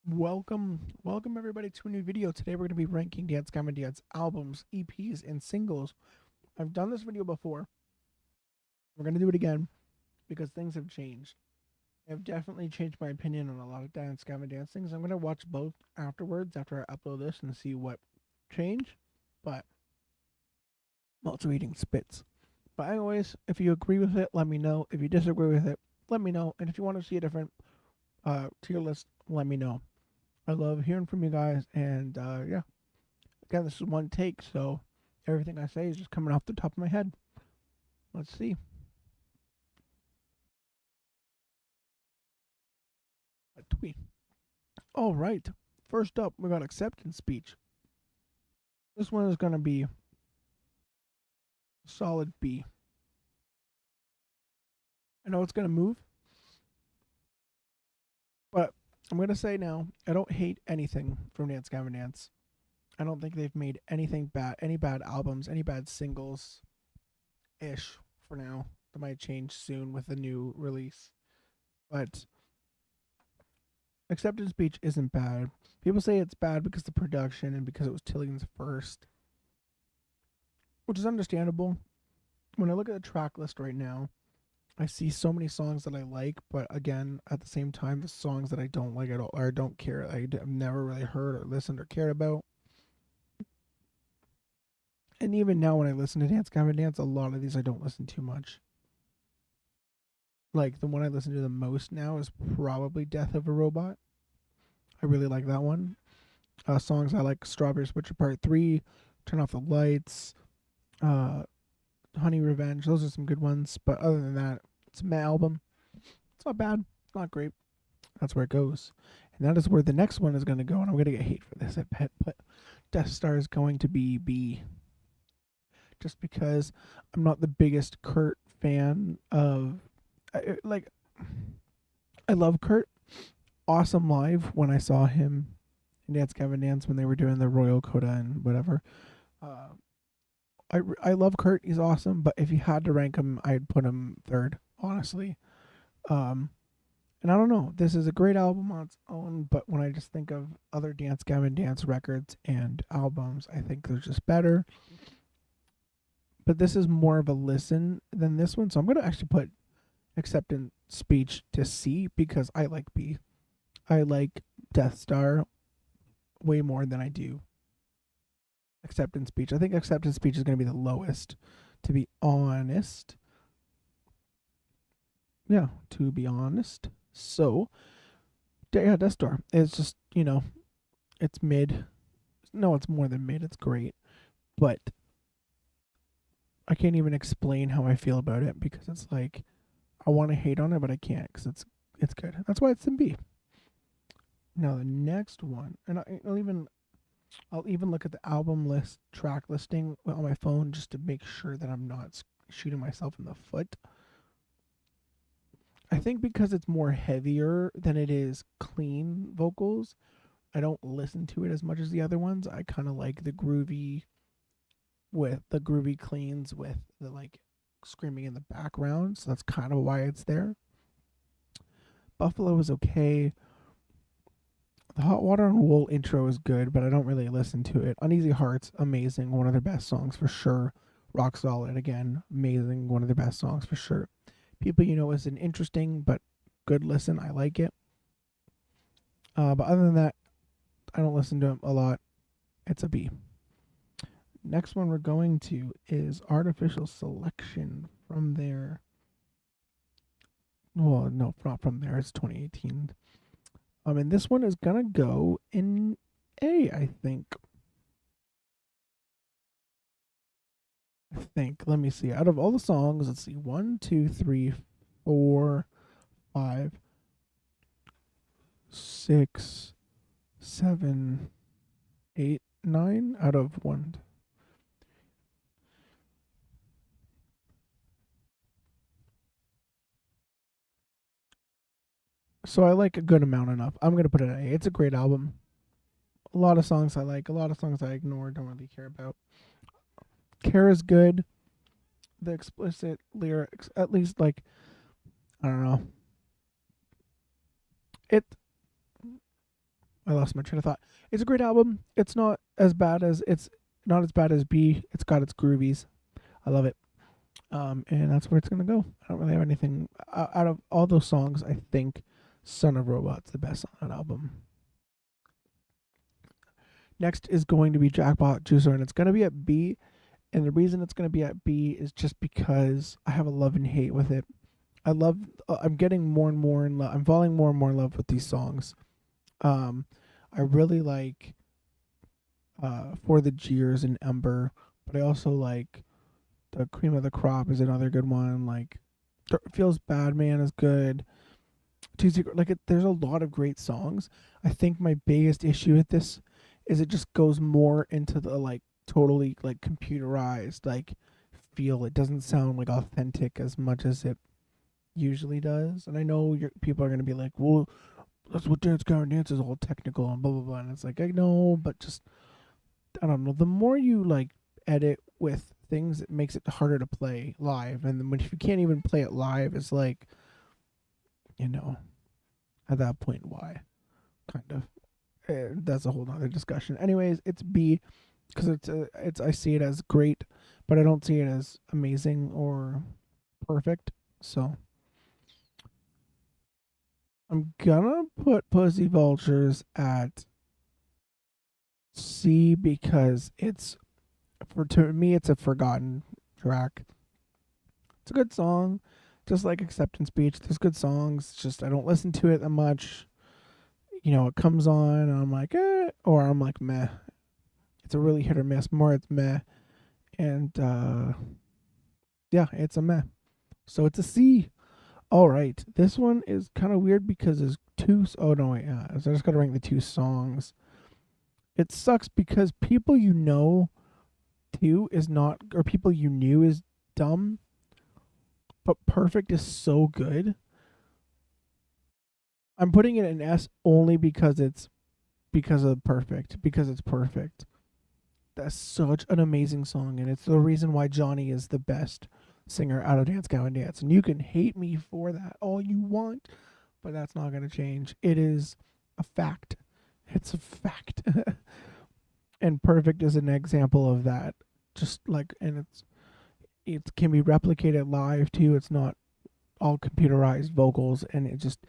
Welcome everybody to a new video. Today we're going to be ranking Gavin Dance albums, EPs, and singles. I've done this video before. We're going to do it again because things have changed. I've definitely changed my opinion on a lot of Gavin Dance things. I'm going to watch both afterwards after I upload this and see what changed. But I'm also eating spits. But anyways, if you agree with it, let me know. If you disagree with it, let me know. And if you want to see a different tier list, let me know. I love hearing from you guys, and yeah. Again, this is one take, so everything I say is just coming off the top of my head. Let's see. A tweet. All right. First up, we got acceptance speech. This one is going to be solid B. I know it's going to move, but I'm going to say now, I don't hate anything from Gavin Dance. I don't think they've made anything bad, any bad albums, any bad singles ish for now. That might change soon with a new release. But acceptance speech isn't bad. People say it's bad because of the production and because it was Tillion's first, which is understandable. When I look at the track list right now, I see so many songs that I like, but again, at the same time, the songs that I don't like at all or don't care, I've never really heard or listened or cared about. And even now, when I listen to Gavin Dance, a lot of these I don't listen too much. Like the one I listen to the most now is probably Death of a Robot. I really like that one. Songs I like: Strawberry Switcher Part 3, Turn Off the Lights, uh, Honey Revenge. Those are some good ones. But other than that, it's my album. It's not bad. It's not great. That's where it goes. And that is where the next one is going to go. And I'm going to get hate for this, I bet. But Death Star is going to be B. Just because I'm not the biggest Kurt fan of. Like, I love Kurt. Awesome live when I saw him in Gavin Dance when they were doing the Royal Coda and whatever. Uh, I love Kurt. He's awesome. But if you had to rank him, I'd put him third, honestly. Um, and I don't know. This is a great album on its own, but when I just think of other Gavin Dance records and albums, I think they're just better. But this is more of a listen than this one, so I'm gonna actually put Acceptance Speech to C because I like B. I like Death Star way more than I do Acceptance Speech. I think Acceptance Speech is going to be the lowest, to be honest. Yeah, to be honest. So, yeah, Death Star. It's just, it's mid. No, it's more than mid. It's great. But I can't even explain how I feel about it because it's like, I want to hate on it, but I can't because it's good. That's why it's in B. Now, the next one, and I'll even look at the album list track listing on my phone just to make sure that I'm not shooting myself in the foot. I think because it's more heavier than it is clean vocals, I don't listen to it as much as the other ones. I kind of like the groovy cleans with the like screaming in the background, so that's kind of why it's there. Buffalo is okay. The Hot Water and Wool intro is good, but I don't really listen to it. Uneasy Hearts, amazing, one of their best songs for sure. Rock Solid, again, amazing, one of their best songs for sure. People You Know is an interesting but good listen. I like it. But other than that, I don't listen to it a lot. It's a B. Next one we're going to is Artificial Selection from their. Well, no, not from there. It's 2018. And this one is gonna go in A, I think. Let me see. Out of all the songs, let's see. 1, 2, 3, 4, 5, 6, 7, 8, 9 out of 1. So I like a good amount enough. I'm going to put it at A. It's a great album. A lot of songs I like. A lot of songs I ignore, don't really care about. Care is good. The explicit lyrics, at least, like, I don't know. It I lost my train of thought. It's a great album. It's not as bad as B. It's got its groovies. I love it. And that's where it's gonna go. I don't really have anything out of all those songs. I think "Son of Robot's" the best on that album. Next is going to be Jackpot Juicer, and it's gonna be at B. And the reason it's gonna be at B is just because I have a love and hate with it. I love. I'm getting more and more in love. I'm falling more and more in love with these songs. Um, I really like For the Jeers and Ember, but I also like the Cream of the Crop is another good one. Like Feels Bad Man is good. Two Secret, there's a lot of great songs. I think my biggest issue with this is it just goes more into the totally computerized feel. It doesn't sound like authentic as much as it usually does. And I know people are gonna be like, well, that's what Dance Gavin Dance is all technical and blah blah blah. And it's like I know, but just I don't know. The more you edit with things, it makes it harder to play live. And then if you can't even play it live, it's like, you know, at that point, why? Kind of. That's a whole other discussion. Anyways, it's B because it's I see it as great, but I don't see it as amazing or perfect. So I'm gonna put Pussy Vultures at C because to me it's a forgotten track. It's a good song, just like Acceptance Speech. There's good songs, just I don't listen to it that much. It comes on and I'm like, or I'm like, meh. It's a really hit or miss. More it's meh. And yeah, it's a meh. So it's a C. All right. This one is kind of weird because there's two. Oh, no, wait. Yeah. So I just got to rank the two songs. It sucks because people too is not, or people you knew is dumb, but Perfect is so good. I'm putting it in S only because it's because it's perfect. That's such an amazing song, and it's the reason why Johnny is the best singer out of Dance Gavin Dance. And you can hate me for that all you want, but that's not going to change. It is a fact. It's a fact. And Perfect is an example of that. And it can be replicated live too. It's not all computerized vocals, and it just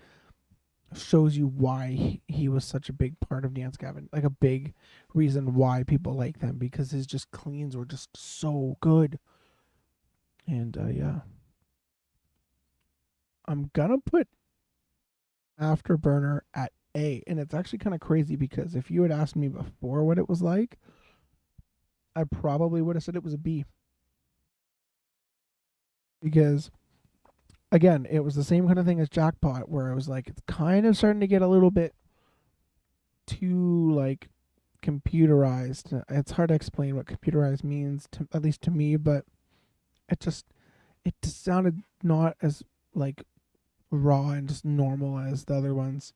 shows you why he was such a big part of Dance Gavin, like a big reason why people like them, because his just cleans were just so good. And yeah, I'm gonna put Afterburner at A, and it's actually kind of crazy because if you had asked me before what it was like, I probably would have said it was a B, because again, it was the same kind of thing as Jackpot, where it was like it's kind of starting to get a little bit too computerized. It's hard to explain what computerized means, at least to me, but it just sounded not as raw and just normal as the other ones.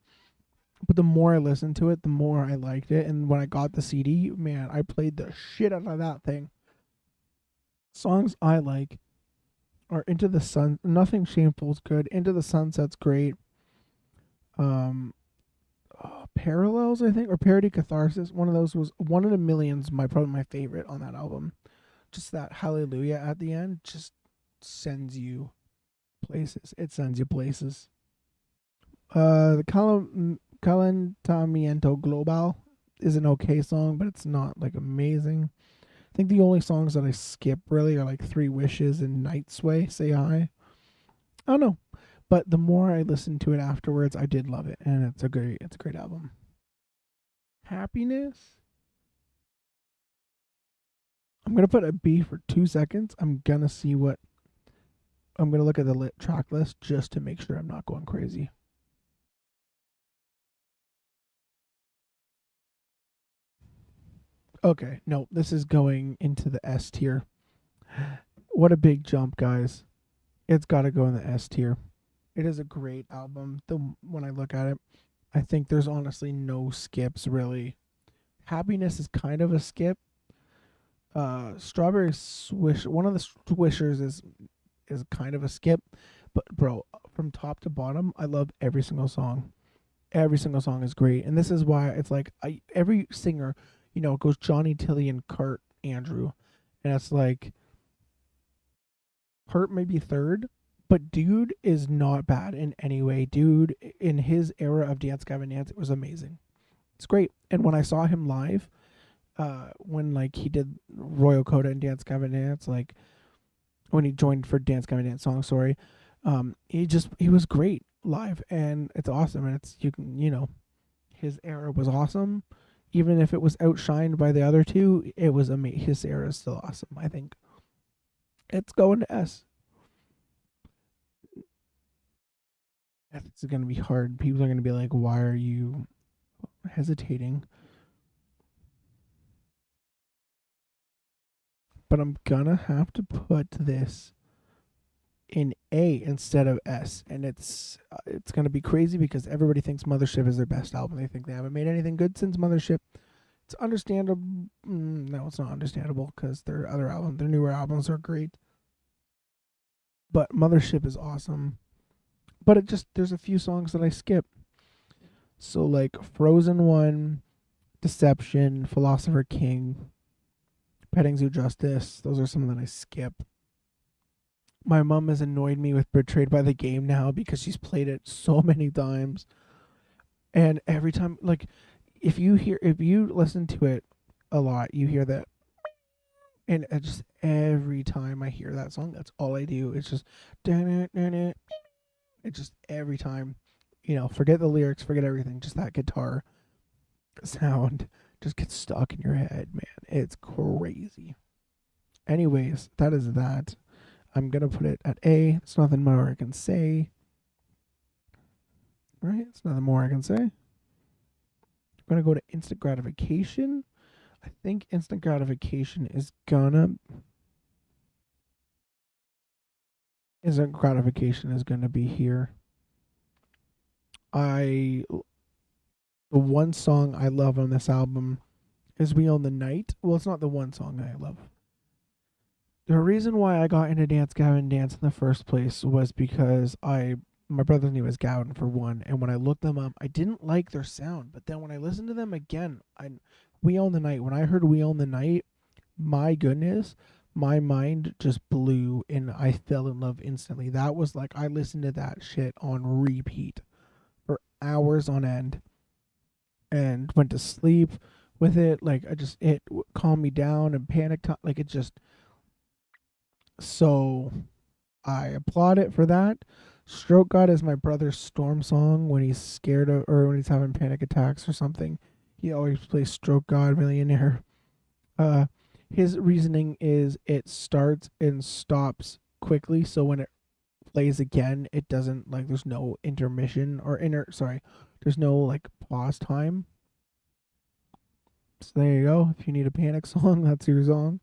But the more I listened to it, the more I liked it. And when I got the CD, man, I played the shit out of that thing. Songs I like are Into the Sun. Nothing Shameful is good. Into the Sunset's great. Um, Parallels, I think, or Parody Catharsis. One of those was One in a Million's probably my favorite on that album. Just that Hallelujah at the end just sends you places. It sends you places. The Calentamiento Global is an okay song, but it's not amazing. I think the only songs that I skip really are Three Wishes and Night Sway, Say Hi. I don't know. But the more I listened to it afterwards, I did love it, and it's a great album. Happiness. I'm gonna put a B for 2 seconds. I'm gonna look at the track list just to make sure I'm not going crazy. Okay, no, this is going into the S tier. What a big jump, guys. It's got to go in the S tier. It is a great album. When I look at it, I think there's honestly no skips really. Happiness is kind of a skip. Strawberry Swish, one of the Swishers is kind of a skip, but bro, from top to bottom, I love every single song. Every single song is great, and this is why it's like every singer, it goes Johnny, Tilly, and Kurt Andrew, and it's like Kurt may be third, but dude is not bad in any way. Dude, in his era of Dance Gavin Dance, it was amazing. It's great. And when I saw him live, when like he did Royal Coda and Dance Gavin Dance, like when he joined for Dance Gavin Dance song, sorry, he was great live, and it's awesome. And it's you can his era was awesome, even if it was outshined by the other two. It was amazing. His era is still awesome. I think it's going to S. It's going to be hard. People are going to be like, "Why are you hesitating?" But I'm gonna have to put this in A instead of S, and it's gonna be crazy because everybody thinks Mothership is their best album. They think they haven't made anything good since Mothership. It's understandable. No, it's not understandable because their newer albums are great. But Mothership is awesome. But there's a few songs that I skip. So like Frozen One, Deception, Philosopher King, Petting Zoo Justice. Those are some that I skip. My mom has annoyed me with Betrayed by the Game now because she's played it so many times. And every time, like, if you listen to it a lot, you hear that. And just every time I hear that song, that's all I do. It's just, it just every time, forget the lyrics, forget everything. Just that guitar sound just gets stuck in your head, man. It's crazy. Anyways, that is that. I'm going to put it at A. It's nothing more I can say. Right? It's nothing more I can say. I'm going to go to instant gratification. I think instant gratification is gonna be here. The one song I love on this album is We Own the Night. Well, it's not the one song I love. The reason why I got into Dance Gavin Dance in the first place was because my brother's name is Gavin for one, and when I looked them up, I didn't like their sound. But then when I listened to them again, We Own the Night. When I heard We Own the Night, my goodness, my mind just blew and I fell in love instantly. That was like I listened to that shit on repeat for hours on end and went to sleep with it. Like it calmed me down and panic time. Like it just so I applaud it for that. Stroke God is my brother's storm song when he's scared of, or when he's having panic attacks or something. He always plays Stroke God Millionaire. His reasoning is it starts and stops quickly, so when it plays again, it doesn't like there's no intermission or there's no like pause time. So there you go. If you need a panic song, that's your song.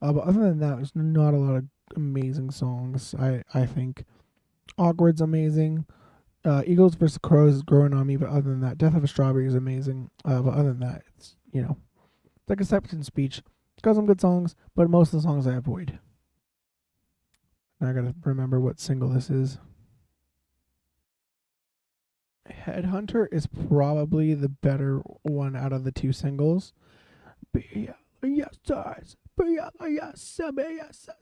But other than that, there's not a lot of amazing songs. I think Awkward's amazing. Eagles vs. Crows is growing on me, but other than that, Death of a Strawberry is amazing. But other than that, it's like acceptance speech. It's got some good songs, but most of the songs I avoid. Now I gotta remember what single this is. Headhunter is probably the better one out of the two singles. Yes,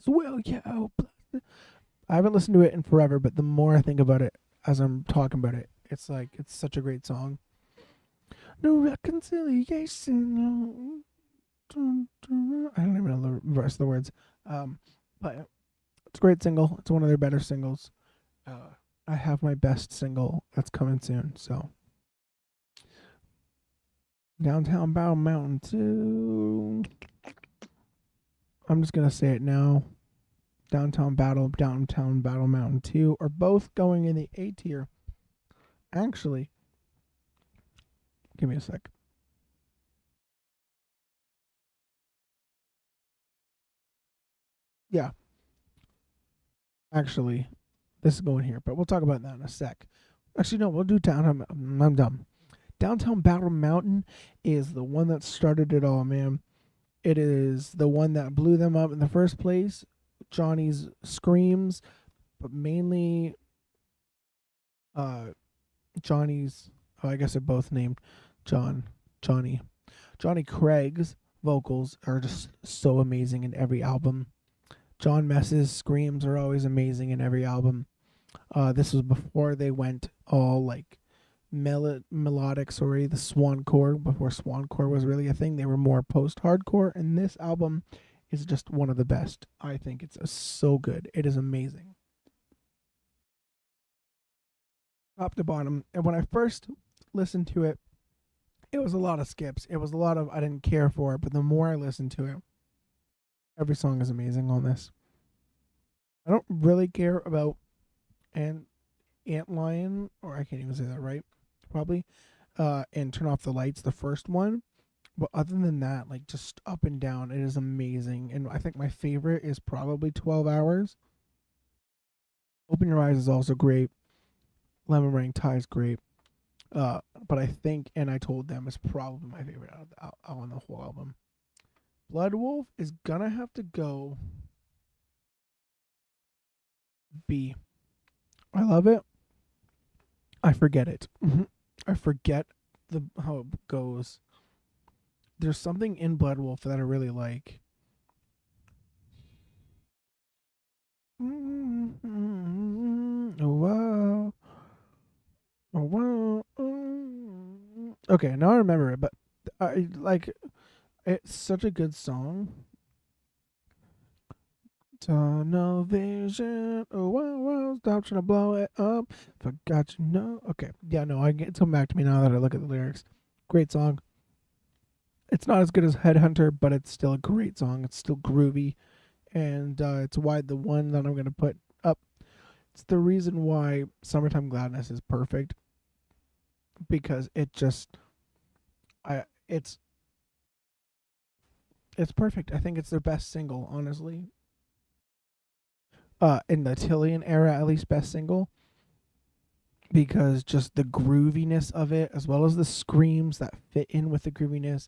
will you? I haven't listened to it in forever, but the more I think about it as I'm talking about it, it's like it's such a great song. No reconciliation. I don't even know the rest of the words. But it's a great single. It's one of their better singles. I have my best single that's coming soon. So Downtown Battle Mountain 2. I'm just gonna say it now. Downtown Battle Mountain 2 are both going in the A tier. Actually, give me a sec. Yeah. Actually, this is going here, but we'll talk about that in a sec. Actually, no, we'll do Downtown. I'm dumb. Downtown Battle Mountain is the one that started it all, man. It is the one that blew them up in the first place. Johnny's screams, but mainly Johnny's I guess they're both named John, Johnny. Johnny Craig's vocals are just so amazing in every album. John Mess's screams are always amazing in every album. This was before they went all like melodic, sorry, the swancore, before swancore was really a thing. They were more post-hardcore, and this album is just one of the best. I think it's so good. It is amazing. Top to bottom. And when I first listened to it, it was a lot of skips. It was a lot of I didn't care for it, but the more I listened to it, every song is amazing on this. I don't really care about Ant Antlion, or I can't even say that right, probably. And Turn Off the Lights, the first one. But other than that, like just up and down, it is amazing. And I think my favorite is probably 12 Hours. Open Your Eyes is also great. Lemon Meringue Tie is great. But I think, and I told them, is probably my favorite out of on the whole album. Blood Wolf is gonna have to go B. I love it. I forget it. I forget how it goes. There's something in Blood Wolf that I really like. Oh wow. Oh wow. Okay, now I remember it, but I like it's such a good song. Tunnel vision. Oh wow, wow, stop trying to blow it up. Forgot you know. Okay, yeah, no, it's come back to me now that I look at the lyrics. Great song. It's not as good as Headhunter, but it's still a great song. It's still groovy, and it's why the one that I'm gonna put up. It's the reason why Summertime Gladness is perfect, because I it's perfect. I think it's their best single, honestly. In the Tillian era, at least best single, because just the grooviness of it, as well as the screams that fit in with the grooviness,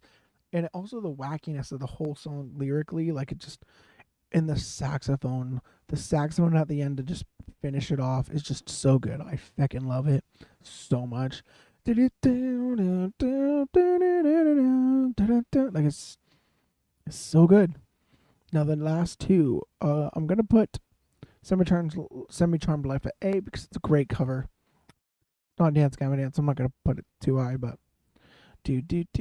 and also the wackiness of the whole song lyrically, like it just and the saxophone at the end to just finish it off is just so good. I fucking love it so much. Like it's so good. Now the last two, I'm gonna put Semi Charmed Life at A because it's a great cover. Not Dance Gavin Dance. I'm not gonna put it too high, but do just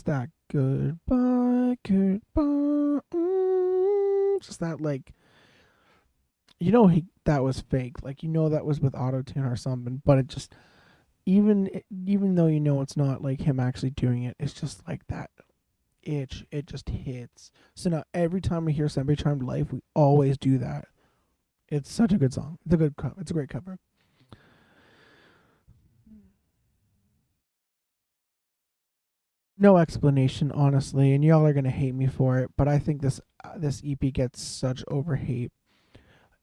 that goodbye. Just that like that was fake. Like that was with auto tune or something. But it just even though it's not like him actually doing it, it's just like that itch. It just hits. So now every time we hear Semi Charmed Life, we always do that. It's such a good song. It's a good cover. It's a great cover. No explanation, honestly, and y'all are gonna hate me for it, but I think this EP gets such overhate.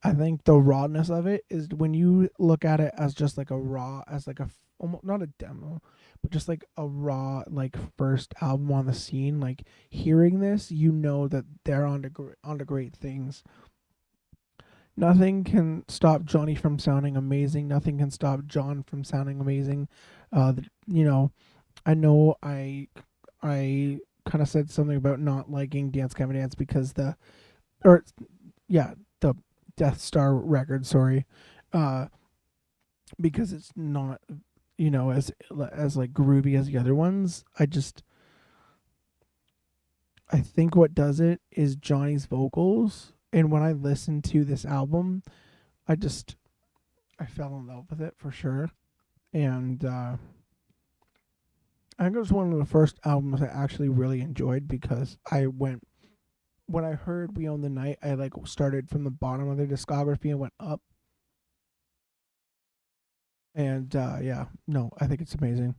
I think the rawness of it is when you look at it as just like a raw, as like almost not a demo, but just like a raw like first album on the scene. Like hearing this, that they're on to great things. Nothing can stop Johnny from sounding amazing. Nothing can stop John from sounding amazing. You know I kind of said something about not liking Dance Gavin Dance because or yeah, the Death Star record, sorry, uh, because it's not as like groovy as the other ones. I think what does it is Johnny's vocals, and when I listened to this album, I just I fell in love with it for sure, and I think it was one of the first albums I actually really enjoyed because I went when I heard We Own the Night, I like started from the bottom of their discography and went up. And yeah, no, I think it's amazing.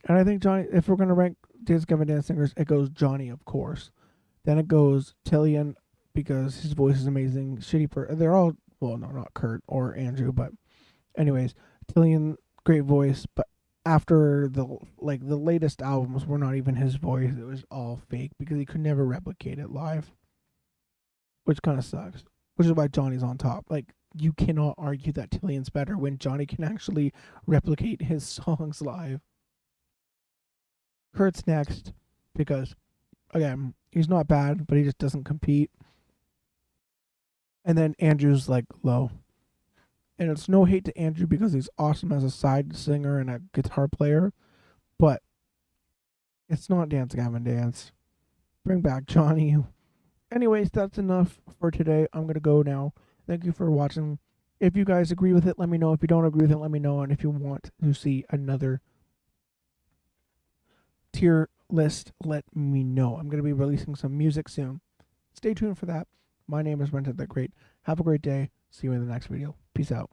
And I think Johnny, if we're gonna rank Dance Gavin Dance singers, it goes Johnny, of course. Then it goes Tillian because his voice is amazing. Shitty for they're all well, no, not Kurt or Andrew, but anyways, Tillian, great voice. But after the latest albums were not even his voice; it was all fake because he could never replicate it live, which kind of sucks. Which is why Johnny's on top. Like you cannot argue that Tillian's better when Johnny can actually replicate his songs live. Kurt's next because, again, he's not bad, but he just doesn't compete. And then Andrew's like low. And it's no hate to Andrew because he's awesome as a side singer and a guitar player, but it's not Dance Gavin Dance. Bring back Johnny. Anyways, that's enough for today. I'm going to go now. Thank you for watching. If you guys agree with it, let me know. If you don't agree with it, let me know. And if you want to see another tier list, let me know. I'm going to be releasing some music soon. Stay tuned for that. My name is Brenton the Great. Have a great day. See you in the next video. Peace out.